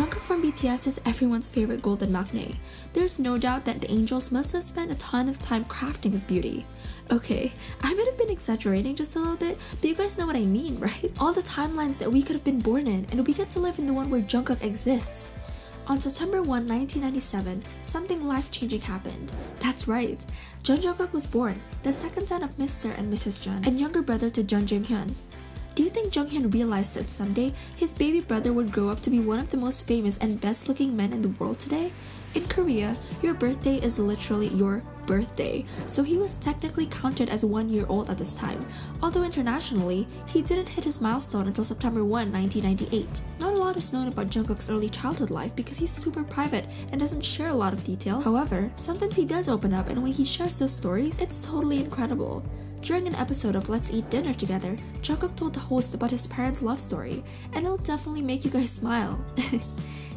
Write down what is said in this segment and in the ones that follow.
Jungkook from BTS is everyone's favorite golden maknae. There's no doubt that the angels must have spent a ton of time crafting his beauty. Okay, I might have been exaggerating just a little bit, but you guys know what I mean, right? All the timelines that we could have been born in, and we get to live in the one where Jungkook exists. On September 1, 1997, something life-changing happened. That's right, Jung Jungkook was born, the second son of Mr. and Mrs. Jung, and younger brother to Jung Jung-hyun. Do you think Jung-hyun realized that someday his baby brother would grow up to be one of the most famous and best-looking men in the world today? In Korea, your birthday is literally your birthday, so he was technically counted as 1 year old at this time, although internationally, he didn't hit his milestone until September 1, 1998. Not a lot is known about Jungkook's early childhood life because he's super private and doesn't share a lot of details. However, sometimes he does open up, and when he shares those stories, it's totally incredible. During an episode of Let's Eat Dinner Together, Jungkook told the host about his parents' love story, and it'll definitely make you guys smile.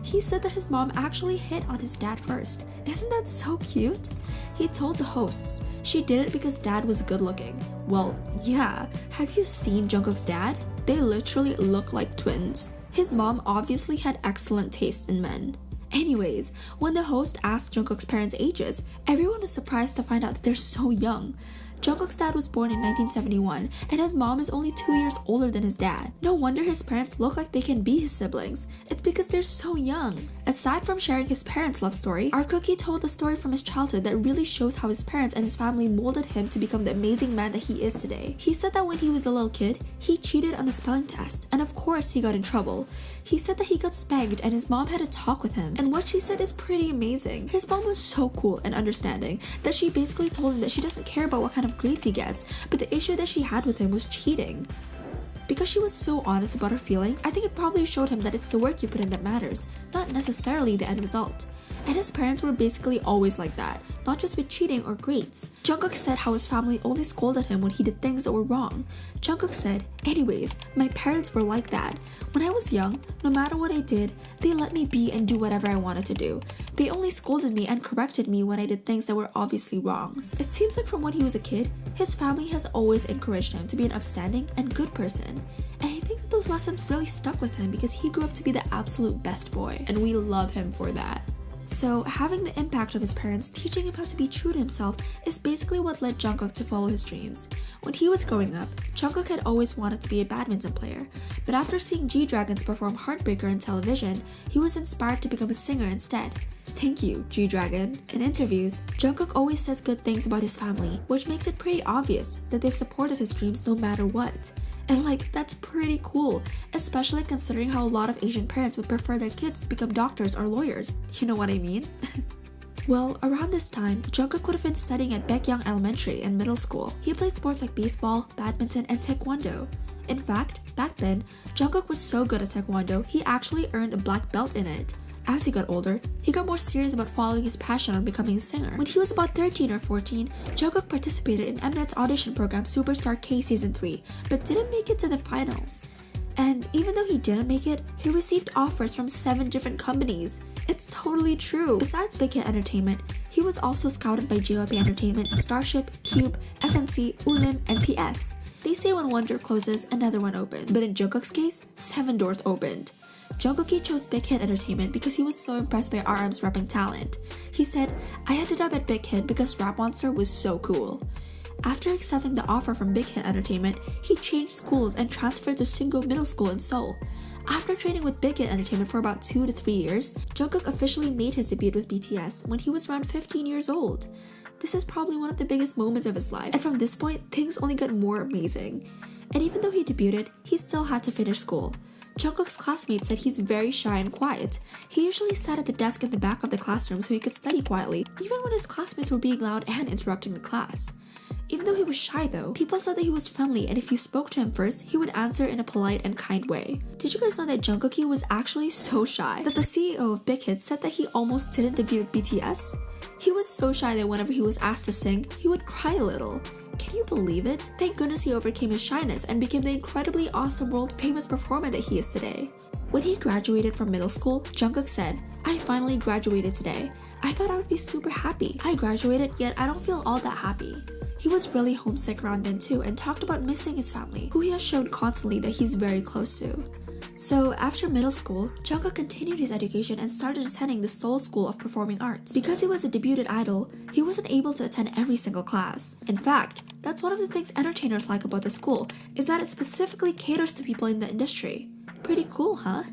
He said that his mom actually hit on his dad first. Isn't that so cute? He told the hosts she did it because dad was good looking. Well, yeah, have you seen Jungkook's dad? They literally look like twins. His mom obviously had excellent taste in men. Anyways, when the host asked Jungkook's parents' ages, everyone was surprised to find out that they're so young. Jungkook's dad was born in 1971, and his mom is only 2 years older than his dad. No wonder his parents look like they can be his siblings. It's because they're so young. Aside from sharing his parents' love story, our cookie told a story from his childhood that really shows how his parents and his family molded him to become the amazing man that he is today. He said that when he was a little kid, he cheated on the spelling test, and of course he got in trouble. He said that he got spanked and his mom had a talk with him, and what she said is pretty amazing. His mom was so cool and understanding that she basically told him that she doesn't care about what kind of grades he gets, but the issue that she had with him was cheating. Because she was so honest about her feelings, I think it probably showed him that it's the work you put in that matters, not necessarily the end result. And his parents were basically always like that, not just with cheating or grades. Jungkook said how his family only scolded him when he did things that were wrong. Jungkook said, "Anyways, my parents were like that. When I was young, no matter what I did, they let me be and do whatever I wanted to do. They only scolded me and corrected me when I did things that were obviously wrong." It seems like from when he was a kid, his family has always encouraged him to be an upstanding and good person. And I think that those lessons really stuck with him because he grew up to be the absolute best boy, and we love him for that. So, having the impact of his parents teaching him how to be true to himself is basically what led Jungkook to follow his dreams. When he was growing up, Jungkook had always wanted to be a badminton player, but after seeing G-Dragons perform Heartbreaker on television, he was inspired to become a singer instead. Thank you, G-Dragon. In interviews, Jungkook always says good things about his family, which makes it pretty obvious that they've supported his dreams no matter what. And that's pretty cool, especially considering how a lot of Asian parents would prefer their kids to become doctors or lawyers. You know what I mean? Well, around this time, Jungkook would have been studying at Baekhyang Elementary and middle school. He played sports like baseball, badminton, and taekwondo. In fact, back then, Jungkook was so good at taekwondo, he actually earned a black belt in it. As he got older, he got more serious about following his passion on becoming a singer. When he was about 13 or 14, Jungkook participated in Mnet's audition program Superstar K Season 3, but didn't make it to the finals. And even though he didn't make it, he received offers from 7 different companies. It's totally true. Besides Big Hit Entertainment, he was also scouted by JYP Entertainment, Starship, Cube, FNC, Ulim, and TS. They say when one door closes, another one opens. But in Jungkook's case, 7 doors opened. Jungkook chose Big Hit Entertainment because he was so impressed by RM's rapping talent. He said, "I ended up at Big Hit because Rap Monster was so cool." After accepting the offer from Big Hit Entertainment, he changed schools and transferred to Shingo Middle School in Seoul. After training with Big Hit Entertainment for about 2 to 3 years, Jungkook officially made his debut with BTS when he was around 15 years old. This is probably one of the biggest moments of his life, and from this point, things only got more amazing. And even though he debuted, he still had to finish school. Jungkook's classmates said he's very shy and quiet. He usually sat at the desk in the back of the classroom so he could study quietly, even when his classmates were being loud and interrupting the class. Even though he was shy though, people said that he was friendly, and if you spoke to him first, he would answer in a polite and kind way. Did you guys know that Jungkook was actually so shy that the CEO of Big Hit said that he almost didn't debut with BTS? He was so shy that whenever he was asked to sing, he would cry a little. Can you believe it? Thank goodness he overcame his shyness and became the incredibly awesome world-famous performer that he is today. When he graduated from middle school, Jungkook said, "I finally graduated today. I thought I would be super happy. I graduated, yet I don't feel all that happy." He was really homesick around then too and talked about missing his family, who he has shown constantly that he's very close to. So after middle school, Jungkook continued his education and started attending the Seoul School of Performing Arts. Because he was a debuted idol, he wasn't able to attend every single class. In fact, that's one of the things entertainers like about the school, is that it specifically caters to people in the industry. Pretty cool, huh?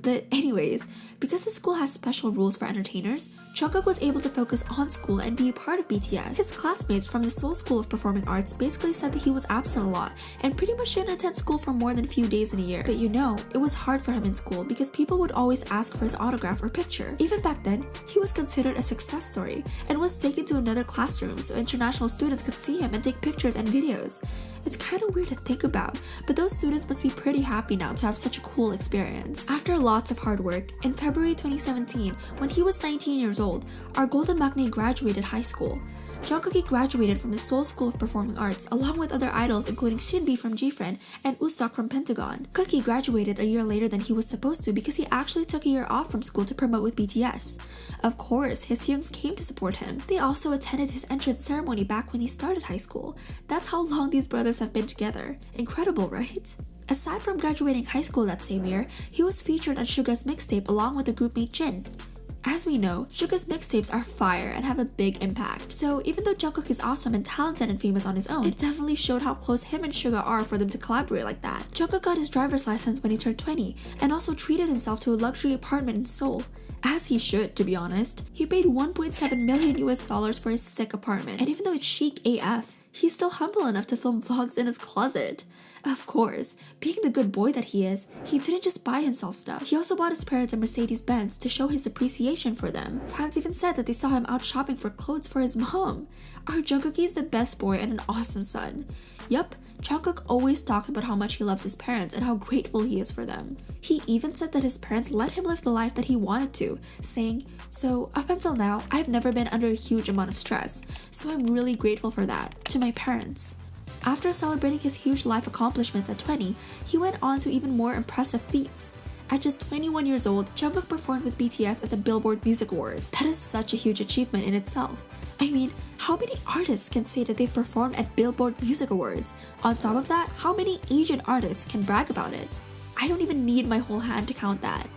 But anyways, because the school has special rules for entertainers, Jungkook was able to focus on school and be a part of BTS. His classmates from the Seoul School of Performing Arts basically said that he was absent a lot and pretty much didn't attend school for more than a few days in a year. But you know, it was hard for him in school because people would always ask for his autograph or picture. Even back then, he was considered a success story and was taken to another classroom so international students could see him and take pictures and videos. It's kind of weird to think about, but those students must be pretty happy now to have such a cool experience. After lots of hard work, in February 2017, when he was 19 years old, our golden maknae graduated high school. Jungkook graduated from the Seoul School of Performing Arts along with other idols including Shinbi from GFriend and Usok from Pentagon. Cookie graduated a year later than he was supposed to because he actually took a year off from school to promote with BTS. Of course, his hyungs came to support him. They also attended his entrance ceremony back when he started high school. That's how long these brothers have been together. Incredible, right? Aside from graduating high school that same year, he was featured on Suga's mixtape along with the groupmate Jin. As we know, Suga's mixtapes are fire and have a big impact. So even though Jungkook is awesome and talented and famous on his own, it definitely showed how close him and Suga are for them to collaborate like that. Jungkook got his driver's license when he turned 20 and also treated himself to a luxury apartment in Seoul. As he should, to be honest. He paid $1.7 million for his sick apartment, and even though it's chic AF, he's still humble enough to film vlogs in his closet. Of course, being the good boy that he is, he didn't just buy himself stuff. He also bought his parents a Mercedes-Benz to show his appreciation for them. Fans even said that they saw him out shopping for clothes for his mom. Our Jungkook is the best boy and an awesome son. Yup, Jungkook always talked about how much he loves his parents and how grateful he is for them. He even said that his parents let him live the life that he wanted to, saying, "So up until now, I've never been under a huge amount of stress, so I'm really grateful for that, to my parents." After celebrating his huge life accomplishments at 20, he went on to even more impressive feats. At just 21 years old, Jungkook performed with BTS at the Billboard Music Awards. That is such a huge achievement in itself. I mean, how many artists can say that they've performed at Billboard Music Awards? On top of that, how many Asian artists can brag about it? I don't even need my whole hand to count that.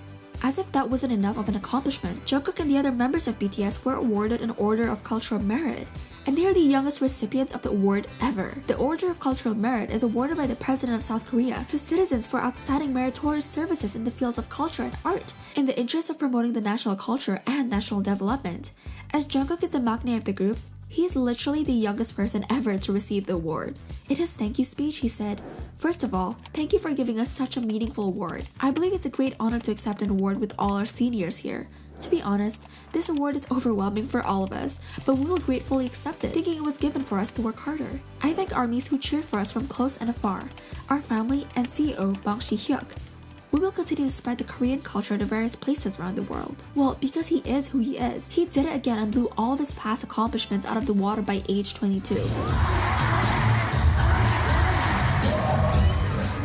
As if that wasn't enough of an accomplishment, Jungkook and the other members of BTS were awarded an Order of Cultural Merit. And they are the youngest recipients of the award ever. The Order of Cultural Merit is awarded by the President of South Korea to citizens for outstanding meritorious services in the fields of culture and art, in the interest of promoting the national culture and national development. As Jungkook is the maknae of the group, he is literally the youngest person ever to receive the award. In his thank you speech, he said, "First of all, thank you for giving us such a meaningful award. I believe it's a great honor to accept an award with all our seniors here. To be honest, this award is overwhelming for all of us, but we will gratefully accept it, thinking it was given for us to work harder. I thank armies who cheered for us from close and afar, our family and CEO Bang Si-hyuk. We will continue to spread the Korean culture to various places around the world." Well, because he is who he is, he did it again and blew all of his past accomplishments out of the water by age 22.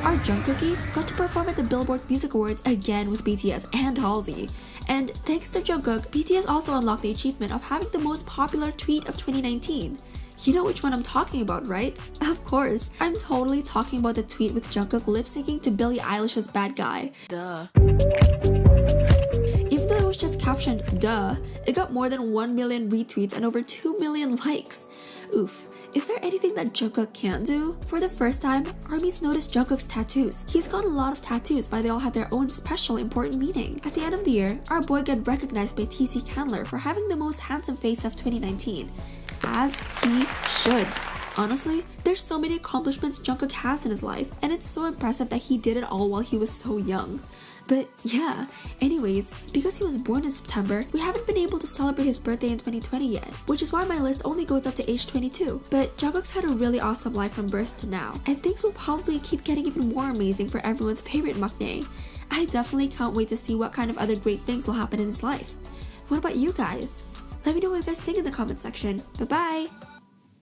Our Jungkook got to perform at the Billboard Music Awards again with BTS and Halsey. And thanks to Jungkook, BTS also unlocked the achievement of having the most popular tweet of 2019. You know which one I'm talking about, right? Of course, I'm totally talking about the tweet with Jungkook lip-syncing to Billie Eilish's Bad Guy. Duh. Even though it was just captioned, "duh," it got more than 1 million retweets and over 2 million likes. Oof. Is there anything that Jungkook can't do? For the first time, armies noticed Jungkook's tattoos. He's got a lot of tattoos, but they all have their own special important meaning. At the end of the year, our boy got recognized by TC Candler for having the most handsome face of 2019. As he should. Honestly, there's so many accomplishments Jungkook has in his life, and it's so impressive that he did it all while he was so young. But yeah, anyways, because he was born in September, we haven't been able to celebrate his birthday in 2020 yet, which is why my list only goes up to age 22. But Jungkook's had a really awesome life from birth to now, and things will probably keep getting even more amazing for everyone's favorite maknae. I definitely can't wait to see what kind of other great things will happen in his life. What about you guys? Let me know what you guys think in the comment section. Bye bye!